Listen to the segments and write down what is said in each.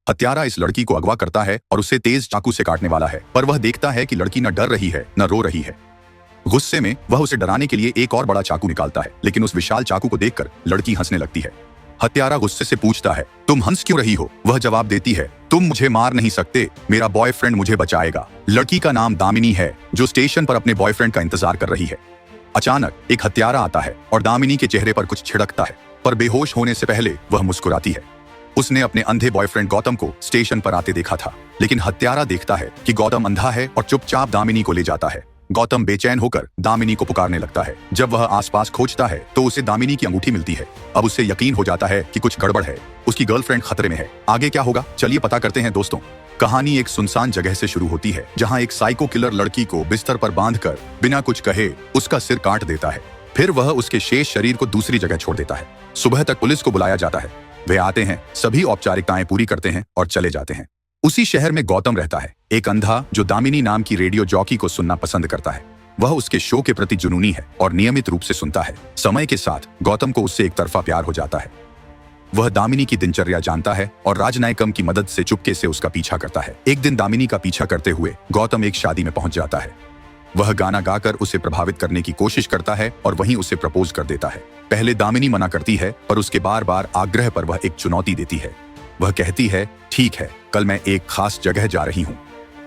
हत्यारा इस लड़की को अगवा करता है और उसे तेज चाकू से काटने वाला है, पर वह देखता है कि लड़की न डर रही है न रो रही है। गुस्से में वह उसे डराने के लिए एक और बड़ा चाकू निकालता है, लेकिन उस विशाल चाकू को देखकर लड़की हंसने लगती है। हत्यारा गुस्से से पूछता है, तुम हंस क्यों रही हो? वह जवाब देती है, तुम मुझे मार नहीं सकते, मेरा बॉयफ्रेंड मुझे बचाएगा। लड़की का नाम दामिनी है, जो स्टेशन पर अपने बॉयफ्रेंड का इंतजार कर रही है। अचानक एक हत्यारा आता है और दामिनी के चेहरे पर कुछ छिड़कता है, पर बेहोश होने से पहले वह मुस्कुराती है। उसने अपने अंधे बॉयफ्रेंड गौतम को स्टेशन पर आते देखा था, लेकिन हत्यारा देखता है कि गौतम अंधा है और चुपचाप दामिनी को ले जाता है। गौतम बेचैन होकर दामिनी को पुकारने लगता है। जब वह आसपास खोजता है तो उसे दामिनी की अंगूठी मिलती है। अब उसे यकीन हो जाता है कि कुछ गड़बड़ है, उसकी गर्लफ्रेंड खतरे में है। आगे क्या होगा, चलिए पता करते हैं दोस्तों। कहानी एक सुनसान जगह से शुरू होती है, जहां एक साइको किलर लड़की को बिस्तर पर बांधकर बिना कुछ कहे उसका सिर काट देता है। फिर वह उसके शेष शरीर को दूसरी जगह छोड़ देता है। सुबह तक पुलिस को बुलाया जाता है। वे आते हैं, सभी औपचारिकताएं पूरी करते हैं और चले जाते हैं। उसी शहर में गौतम रहता है, एक अंधा जो दामिनी नाम की रेडियो जॉकी को सुनना पसंद करता है। वह उसके शो के प्रति जुनूनी है और नियमित रूप से सुनता है। समय के साथ गौतम को उससे एक तरफा प्यार हो जाता है। वह दामिनी की दिनचर्या जानता है और राजनायकम की मदद से चुपके से उसका पीछा करता है। एक दिन दामिनी का पीछा करते हुए गौतम एक शादी में पहुंच जाता है। वह गाना गाकर उसे प्रभावित करने की कोशिश करता है और वहीं उसे प्रपोज कर देता है। पहले दामिनी मना करती है, पर उसके बार बार आग्रह पर वह एक चुनौती देती है। वह कहती है, ठीक है, कल मैं एक खास जगह जा रही हूँ,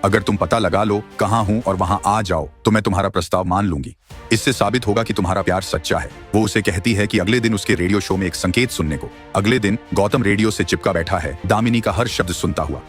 अगर तुम पता लगा लो कहाँ हूँ और वहां आ जाओ तो मैं तुम्हारा प्रस्ताव मान लूंगी। इससे साबित होगा कि तुम्हारा प्यार सच्चा है। वो उसे कहती है कि अगले दिन उसके रेडियो शो में एक संकेत सुनने को। अगले दिन गौतम रेडियो से चिपका बैठा है, दामिनी का हर शब्द सुनता हुआ।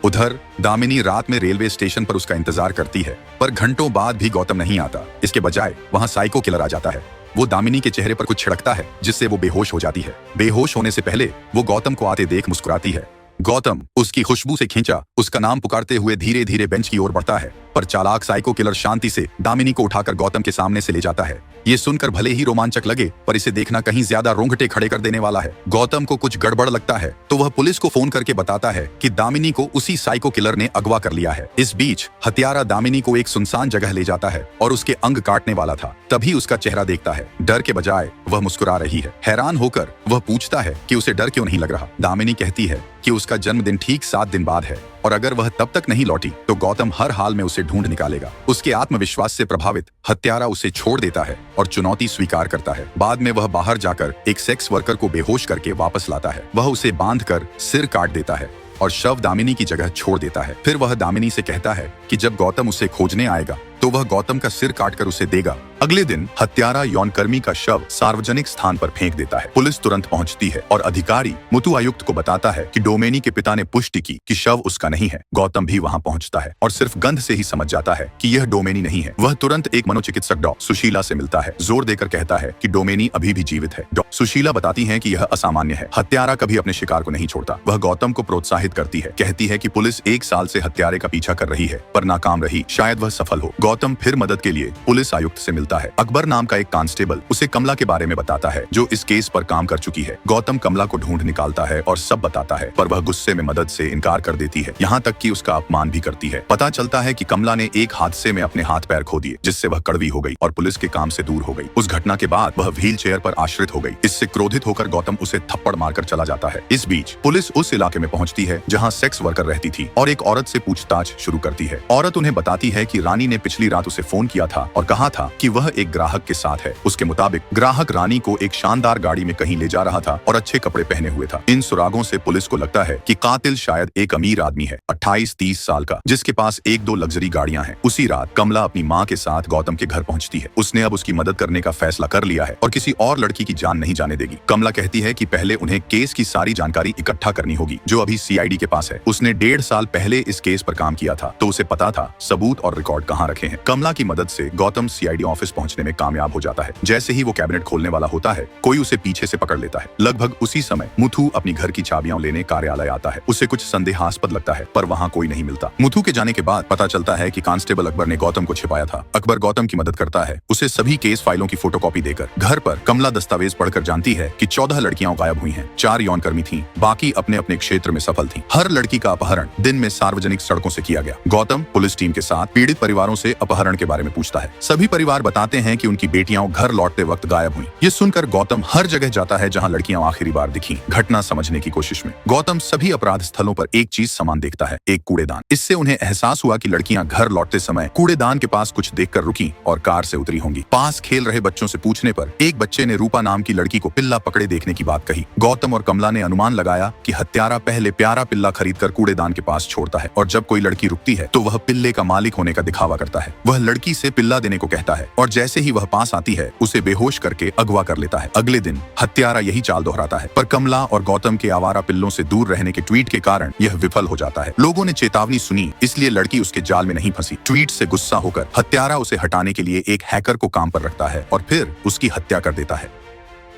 उधर दामिनी रात में रेलवे स्टेशन पर उसका इंतजार करती है, पर घंटों बाद भी गौतम नहीं आता। इसके बजाय वहां साइको किलर आ जाता है। वो दामिनी के चेहरे पर कुछ छिड़कता है, जिससे वो बेहोश हो जाती है। बेहोश होने से पहले वो गौतम को आते देख मुस्कुराती है। गौतम उसकी खुशबू से खींचा उसका नाम पुकारते हुए धीरे धीरे बेंच की ओर बढ़ता है, पर चालाक साइको किलर शांति से दामिनी को उठाकर गौतम के सामने से ले जाता है। ये सुनकर भले ही रोमांचक लगे, पर इसे देखना कहीं ज्यादा रोंगटे खड़े कर देने वाला है। गौतम को कुछ गड़बड़ लगता है तो वह पुलिस को फोन करके बताता है कि दामिनी को उसी साइको किलर ने अगवा कर लिया है। इस बीच हत्यारा दामिनी को एक सुनसान जगह ले जाता है और उसके अंग काटने वाला था। तभी उसका चेहरा देखता है, डर के बजाय वह मुस्कुरा रही है। हैरान होकर वह पूछता है कि उसे डर क्यों नहीं लग रहा। दामिनी कहती है कि उसका जन्मदिन ठीक 7 दिन बाद है और अगर वह तब तक नहीं लौटी तो गौतम हर हाल में उसे ढूंढ निकालेगा। उसके आत्मविश्वास से प्रभावित हत्यारा उसे छोड़ देता है और चुनौती स्वीकार करता है। बाद में वह बाहर जाकर एक सेक्स वर्कर को बेहोश करके वापस लाता है। वह उसे बांधकर सिर काट देता है और शव दामिनी की जगह छोड़ देता है। फिर वह दामिनी से कहता है कि जब गौतम उसे खोजने आएगा तो वह गौतम का सिर काटकर उसे देगा। अगले दिन हत्यारा यौनकर्मी का शव सार्वजनिक स्थान पर फेंक देता है। पुलिस तुरंत पहुंचती है और अधिकारी मुतु आयुक्त को बताता है कि डोमेनी के पिता ने पुष्टि की कि शव उसका नहीं है। गौतम भी वहां पहुंचता है और सिर्फ गंध से ही समझ जाता है कि यह डोमेनी नहीं है। वह तुरंत एक मनोचिकित्सक डॉ सुशीला से मिलता है। जोर देकर कहता है कि डोमेनी अभी भी जीवित है। डॉ सुशीला बताती है कि यह असामान्य है। हत्यारा कभी अपने शिकार को नहीं छोड़ता। वह गौतम को प्रोत्साहित करती है, कहती है कि पुलिस 1 साल से हत्यारे का पीछा कर रही है, पर नाकाम रही, शायद वह सफल हो। गौतम फिर मदद के लिए पुलिस आयुक्त से मिलता है। अकबर नाम का एक कांस्टेबल उसे कमला के बारे में बताता है, जो इस केस पर काम कर चुकी है। गौतम कमला को ढूंढ निकालता है और सब बताता है, पर वह गुस्से में मदद से इनकार कर देती है, यहाँ तक कि उसका अपमान भी करती है। पता चलता है कि कमला ने एक हादसे में अपने हाथ पैर खो दिए, जिससे वह कड़वी हो गई और पुलिस के काम से दूर हो गई। उस घटना के बाद वह व्हील चेयर पर आश्रित हो गई। इससे क्रोधित होकर गौतम उसे थप्पड़ मारकर चला जाता है। इस बीच पुलिस उस इलाके में पहुंचती है जहां सेक्स वर्कर रहती थी और एक औरत से पूछताछ शुरू करती है। औरत उन्हें बताती है कि रानी ने पिछली रात उसे फोन किया था और कहा था कि वह एक ग्राहक के साथ है। उसके मुताबिक ग्राहक रानी को एक शानदार गाड़ी में कहीं ले जा रहा था और अच्छे कपड़े पहने हुए था। इन सुरागों से पुलिस को लगता है कि कातिल शायद एक अमीर आदमी है, 28-30 साल का, जिसके पास 1-2 लग्जरी गाड़ियां हैं। उसी रात कमला अपनी माँ के साथ गौतम के घर पहुंचती है। उसने अब उसकी मदद करने का फैसला कर लिया है और किसी और लड़की की जान नहीं जाने देगी। कमला कहती है कि पहले उन्हें केस की सारी जानकारी इकट्ठा करनी होगी, जो अभी सीआईडी के पास है। उसने 1.5 साल पहले इस केस पर काम किया था, तो उसे पता था सबूत और रिकॉर्ड कहाँ रखे हैं। कमला की मदद से गौतम सीआईडी ऑफिस पहुंचने में कामयाब हो जाता है। जैसे ही वो कैबिनेट खोलने वाला होता है, कोई उसे पीछे से पकड़ लेता है। लगभग उसी समय मुथु अपनी घर की चाबियां लेने कार्यालय आता है। उसे कुछ संदेहास्पद लगता है, पर वहां कोई नहीं मिलता। मुथु के जाने के बाद पता चलता है कि कांस्टेबल अकबर ने गौतम को छिपाया था। अकबर गौतम की मदद करता है, उसे सभी केस फाइलों की फोटोकॉपी देकर। घर पर कमला दस्तावेज पढ़कर जानती है कि 14 लड़कियां गायब हुई हैं, 4 यौनकर्मी थीं, बाकी अपने अपने क्षेत्र में सफल थीं। हर लड़की का अपहरण दिन में सार्वजनिक सड़कों से किया गया। गौतम पुलिस टीम के साथ पीड़ित परिवारों से अपहरण के बारे में पूछता है। सभी परिवार बताते हैं कि उनकी बेटियां घर लौटते वक्त गायब हुई। ये सुनकर गौतम हर जगह जाता है जहां लड़कियां आखिरी बार दिखी। घटना समझने की कोशिश में गौतम सभी अपराध स्थलों पर एक चीज समान देखता है, एक कूड़ेदान। इससे उन्हें एहसास हुआ कि लड़कियां घर लौटते समय कूड़ेदान के पास कुछ देखकर रुकी और कार से उतरी होंगी। पास खेल रहे बच्चों से पूछने पर एक बच्चे ने रूपा नाम की लड़की को पिल्ला पकड़े देखने की बात कही। गौतम और कमला ने अनुमान लगाया कि हत्यारा पहले प्यारा पिल्ला खरीदकर कूड़ेदान के पास छोड़ता है और जब कोई लड़की रुकती है तो वह पिल्ले का मालिक होने का दिखावा करता है। वह लड़की से पिल्ला देने को कहता है और जैसे ही वह पास आती है उसे बेहोश करके अगवा कर लेता है। अगले दिन हत्यारा यही चाल दोहराता है, पर कमला और गौतम के आवारा पिल्लों से दूर रहने के ट्वीट के कारण यह विफल हो जाता है। लोगों ने चेतावनी सुनी, इसलिए लड़की उसके जाल में नहीं फंसी। ट्वीट से गुस्सा होकर हत्यारा उसे हटाने के लिए एक हैकर को काम पर रखता है और फिर उसकी हत्या कर देता है।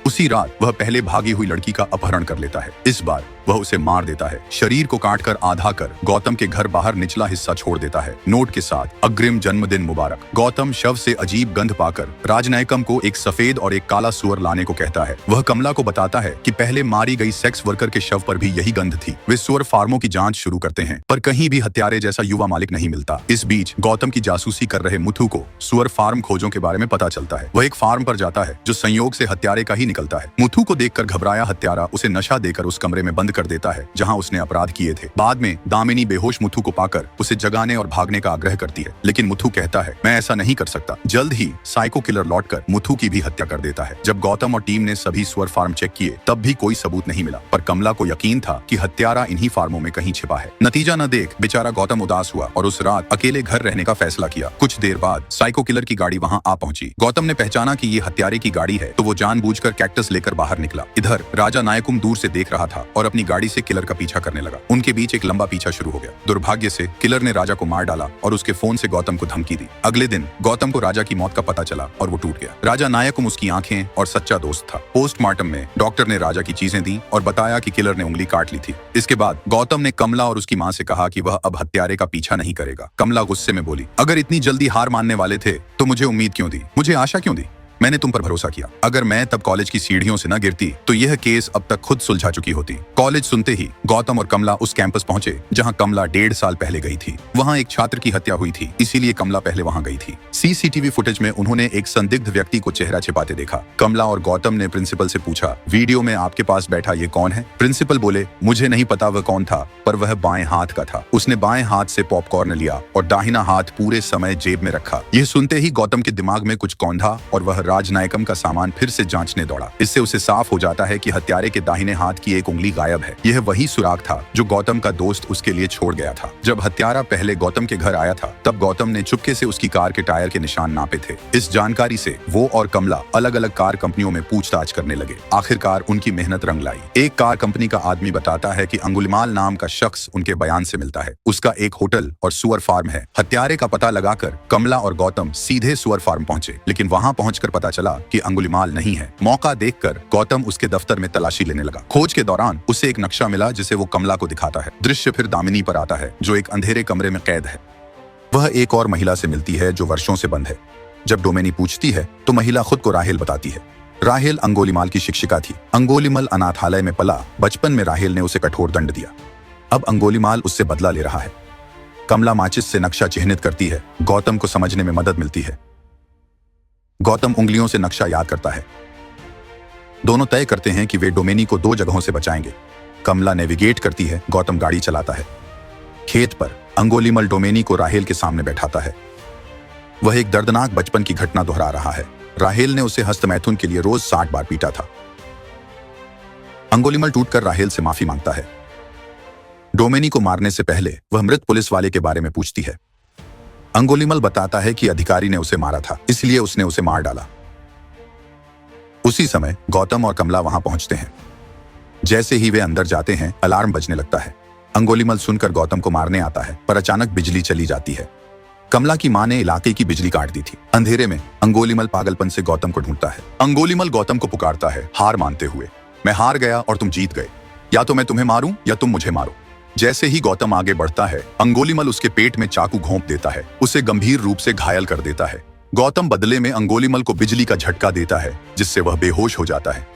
उसी रात वह पहले भागी हुई लड़की का अपहरण कर लेता है। इस बार वह उसे मार देता है। शरीर को काटकर आधा कर गौतम के घर बाहर निचला हिस्सा छोड़ देता है, नोट के साथ अग्रिम जन्मदिन मुबारक। गौतम शव से अजीब गंध पाकर राजनायकम को एक सफेद और एक काला सुअर लाने को कहता है। वह कमला को बताता है कि पहले मारी गई सेक्स वर्कर के शव पर भी यही गंध थी। वे सुअर फार्मों की जांच शुरू करते हैं, पर कहीं भी हत्यारे जैसा युवा मालिक नहीं मिलता। इस बीच गौतम की जासूसी कर रहे मुथु को सुअर फार्म खोजों के बारे में पता चलता है। वह एक फार्म पर जाता है जो संयोग से हत्यारे का ही निकलता है। मुथु को देखकर घबराया हत्यारा उसे नशा देकर उस कमरे में बंद कर देता है जहां उसने अपराध किए थे। बाद में दामिनी बेहोश मुथु को पाकर उसे जगाने और भागने का आग्रह करती है, लेकिन मुथु कहता है मैं ऐसा नहीं कर सकता। जल्द ही साइको किलर लौटकर मुथु की भी हत्या कर देता है। जब गौतम और टीम ने सभी सुअर फार्म चेक किए तब भी कोई सबूत नहीं मिला, पर कमला को यकीन था कि हत्यारा इन्हीं फार्मों में कहीं छिपा है। नतीजा न देख बेचारा गौतम उदास हुआ और उस रात अकेले घर रहने का फैसला किया। कुछ देर बाद साइको किलर की गाड़ी वहां आ पहुंची। गौतम ने पहचाना कि ये हत्यारे की गाड़ी है तो वो जानबूझकर कैक्टस लेकर बाहर निकला। इधर राजा नायकुम दूर से देख रहा था और अपनी गाड़ी से किलर का पीछा करने लगा। उनके बीच एक लंबा पीछा शुरू हो गया। दुर्भाग्य से किलर ने राजा को मार डाला और उसके फोन से गौतम को धमकी दी। अगले दिन गौतम को राजा की मौत का पता चला और वो टूट गया। राजा नायकुम उसकी आंखें और सच्चा दोस्त था। पोस्टमार्टम में डॉक्टर ने राजा की चीजें दी और बताया कि किलर ने उंगली काट ली थी। इसके बाद गौतम ने कमला और उसकी मां से कहा कि वह अब हत्यारे का पीछा नहीं करेगा। कमला गुस्से में बोली, अगर इतनी जल्दी हार मानने वाले थे तो मुझे उम्मीद क्यों दी, मुझे आशा क्यों दी? मैंने तुम पर भरोसा किया। अगर मैं तब कॉलेज की सीढ़ियों से न गिरती तो यह केस अब तक खुद सुलझा चुकी होती। कॉलेज सुनते ही गौतम और कमला उस कैंपस पहुंचे जहां कमला 1.5 साल पहले गई थी। वहां एक छात्र की हत्या हुई थी, इसीलिए कमला पहले वहां गई थी। सीसीटीवी फुटेज में उन्होंने एक संदिग्ध व्यक्ति को चेहरा छिपाते देखा। कमला और गौतम ने प्रिंसिपल से पूछा, वीडियो में आपके पास बैठा ये कौन है? प्रिंसिपल बोले, मुझे नहीं पता वह कौन था, पर वह बाएं हाथ का था। उसने बाएं हाथ से पॉपकॉर्न लिया और दाहिना हाथ पूरे समय जेब में रखा। यह सुनते ही गौतम के दिमाग में कुछ कौंधा और वह राजनायकम का सामान फिर से जांचने दौड़ा। इससे उसे साफ हो जाता है कि हत्यारे के दाहिने हाथ की एक उंगली गायब है। यह वही सुराग था जो गौतम का दोस्त उसके लिए छोड़ गया था। जब हत्यारा पहले गौतम के घर आया था तब गौतम ने चुपके से उसकी कार के टायर के निशान नापे थे। इस जानकारी से वो और कमला अलग अलग कार कंपनियों में पूछताछ करने लगे। आखिरकार उनकी मेहनत रंग लाई। एक कार कंपनी का आदमी बताता है कि अंगुलिमाल नाम का शख्स उनके बयान से मिलता है। उसका एक होटल और सुअर फार्म है। हत्यारे का पता लगाकर कमला और गौतम सीधे सुअर फार्म पहुंचे, लेकिन वहां पहुंचकर पता चला कि अंगुलिमाल नहीं है। मौका देखकर गौतम उसके दफ्तर में तलाशी लेने लगा। खोज के दौरान उसे एक नक्शा मिला जिसे वो कमला को दिखाता है। दृश्य फिर दामिनी पर आता है जो एक अंधेरे कमरे में कैद है। वह एक और महिला से मिलती है जो वर्षों से बंद है। जब डोमेनी पूछती है तो महिला खुद को राहेल बताती है। राहेल अंगोलीमाल की शिक्षिका थी। अंगोलीमल अनाथालय में पला। बचपन में राहेल ने उसे कठोर दंड दिया। अब अंगोलीमाल उससे बदला ले रहा है। कमला माचिस से नक्शा चिह्नित करती है। गौतम को समझने में मदद मिलती है। गौतम उंगलियों से नक्शा याद करता है। दोनों तय करते हैं कि वे डोमेनी को 2 जगहों से बचाएंगे। कमला नेविगेट करती है, गौतम गाड़ी चलाता है। खेत पर अंगोलीमल डोमेनी को राहेल के सामने बैठाता है। वह एक दर्दनाक बचपन की घटना दोहरा रहा है। राहेल ने उसे हस्तमैथुन के लिए रोज 60 बार पीटा था। अंगोलीमल टूटकर राहेल से माफी मांगता है। डोमेनी को मारने से पहले वह मृत पुलिस वाले के बारे में पूछती है। अंगोलीमल बताता है कि अधिकारी ने उसे मारा था, इसलिए उसने उसे मार डाला। उसी समय गौतम और कमला वहां पहुंचते हैं। जैसे ही वे अंदर जाते हैं अलार्म बजने लगता है। अंगोलीमल सुनकर गौतम को मारने आता है, पर अचानक बिजली चली जाती है। कमला की मां ने इलाके की बिजली काट दी थी। अंधेरे में अंगोलीमल पागलपन से गौतम को ढूंढता है। अंगोलीमल गौतम को पुकारता है, हार मानते हुए, मैं हार गया और तुम जीत गए। या तो मैं तुम्हें मारूं या तुम मुझे मारो। जैसे ही गौतम आगे बढ़ता है अंगोलीमल उसके पेट में चाकू घोंप देता है, उसे गंभीर रूप से घायल कर देता है। गौतम बदले में अंगोलीमल को बिजली का झटका देता है जिससे वह बेहोश हो जाता है।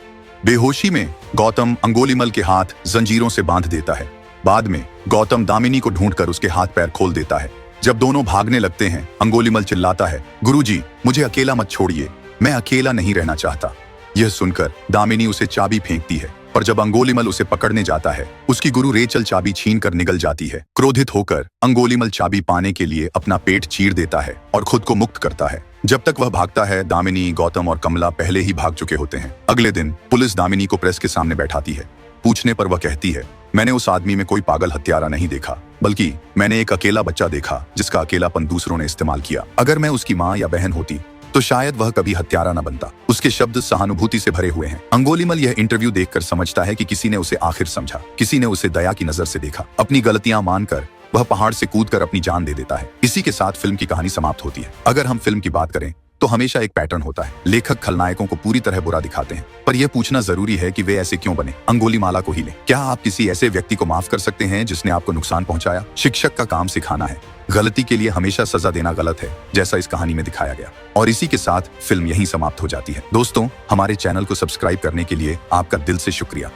बेहोशी में गौतम अंगोलीमल के हाथ जंजीरों से बांध देता है। बाद में गौतम दामिनी को ढूंढकर उसके हाथ पैर खोल देता है। जब दोनों भागने लगते हैं, अंगुलीमाल चिल्लाता है, गुरुजी, मुझे अकेला मत छोड़िए, मैं अकेला नहीं रहना चाहता। यह सुनकर दामिनी उसे चाबी फेंकती है, पर जब अंगुलीमाल उसे पकड़ने जाता है, उसकी गुरु रेचल चाबी छीन कर निकल जाती है। क्रोधित होकर अंगुलीमाल चाबी पाने के लिए अपना पेट चीर देता है और खुद को मुक्त करता है। जब तक वह भागता है, दामिनी, गौतम और कमला पहले ही भाग चुके होते हैं। अगले दिन पुलिस दामिनी को प्रेस के सामने बैठाती है। पूछने पर वह कहती है, मैंने उस आदमी में कोई पागल हत्यारा नहीं देखा, बल्कि मैंने एक अकेला बच्चा देखा जिसका अकेलापन दूसरों ने इस्तेमाल किया। अगर मैं उसकी माँ या बहन होती तो शायद वह कभी हत्यारा न बनता। उसके शब्द सहानुभूति से भरे हुए हैं। अंगुलीमाल यह इंटरव्यू देखकर समझता है कि किसी ने उसे आखिर समझा, किसी ने उसे दया की नजर से देखा। अपनी गलतियां मानकर वह पहाड़ से कूदकर अपनी जान दे देता है। इसी के साथ फिल्म की कहानी समाप्त होती है। अगर हम फिल्म की बात करें तो हमेशा एक पैटर्न होता है। लेखक खलनायकों को पूरी तरह बुरा दिखाते हैं, पर यह पूछना जरूरी है कि वे ऐसे क्यों बने। अंगुलीमाला को ही लें। क्या आप किसी ऐसे व्यक्ति को माफ कर सकते हैं जिसने आपको नुकसान पहुंचाया? शिक्षक का काम सिखाना है। गलती के लिए हमेशा सजा देना गलत है, जैसा इस कहानी में दिखाया गया। और इसी के साथ फिल्म यहीं समाप्त हो जाती है। दोस्तों, हमारे चैनल को सब्सक्राइब करने के लिए आपका दिल से शुक्रिया।